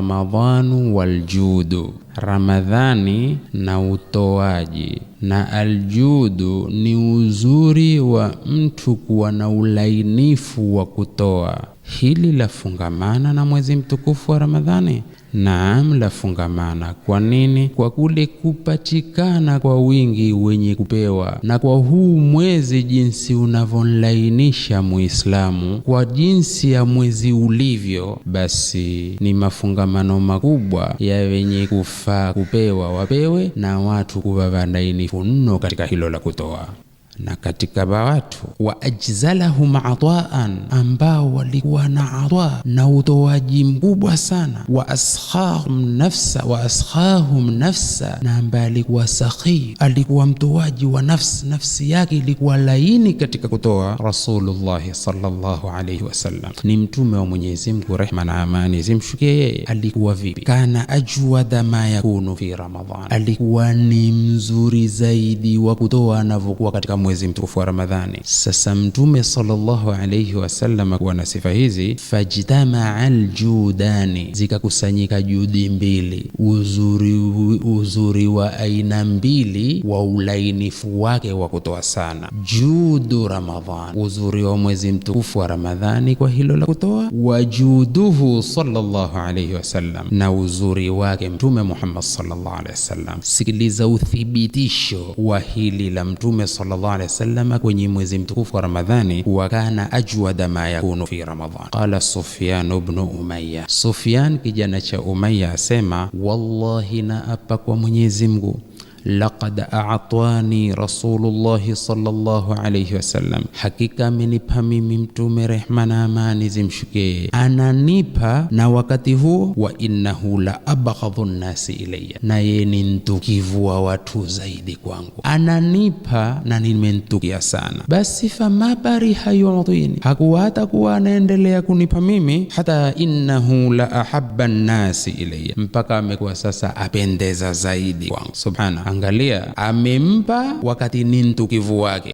Ramadhanu waljudu, Ramadhani na utoaji, na aljudu ni uzuri wa mtu kuwa na ulainifu wa kutoa. Hili lafungamana na mwezi mtukufu wa Ramadhani? Naam, lafungamana. Kwa nini? Kwa kule kupatikana kwa wingi wenye kupewa, na kwa huu mwezi jinsi unavonlainisha Muislamu kwa jinsi ya mwezi ulivyo, basi ni mafungamano makubwa ya wenye kufaa kupewa wapewe, na watu kuwa walainifu mno katika hilo la kutoa. Na katika watu wa ajzalahum ataan, ambao walikuwa na atwa na utoaji mkubwa sana, wa askhahum nafsa, na ambaye alikuwa sakhi, alikuwa mtoaji wa nafsi yake ilikuwa laini katika kutoa. Rasulullah sallallahu alayhi wasallam ni mtume wa Mwenyezi Mungu, rehma na amani zimshukie yeye. Alikuwa vipi? Kana ajwada ma yakunu fi Ramadhan, alikuwa ni mzuri zaidi wa kutoa anavyokuwa katika mwezi mtukufu wa Ramadhani. Sasa mtume sallallahu alayhi wasallam kuwa na sifa hizi, fajtamaa aljudani, zikakusanyika judi mbili, uzuri wa aina mbili wa ulainifu wake wa kutoa sana. Judu Ramadhan, uzuri wa mwezi mtukufu wa Ramadhani kwa hilo la kutoa, wajuduhu sallallahu alayhi wasallam, na uzuri wake mtume Muhammad sallallahu alayhi wasallam. Sikiliza uthibitisho wa hili la mtume sallallahu alayhi wasallam kwenye mwezi mtukufu wa Ramadhani, wa kana ajwada ma yakunu fi Ramadhan. Qala Sufyan ibn Umayya, Sufyan kijana cha Umayya asema, wallahi na apa kwa Mwenyezi Mungu, laqad a'tani Rasulullah sallallahu alayhi wasallam, hakika amenipa mimi mtume, rehma na amani zimshukie, ananipa na wakati huo, wa innahu la abghadhu nnasi ilayya, na yeye ni mtukivu wa watu zaidi kwangu, ananipa na nimentukia sana. Basi fama bariha yu'tini, hakuwa hata kuwa anaendelea kunipa mimi, hata innahu la ahabba nnasi ilayya, mpaka amekuwa sasa apendeza zaidi kwangu. Subhana, angalia, amempa wakati ni mtukivu wake.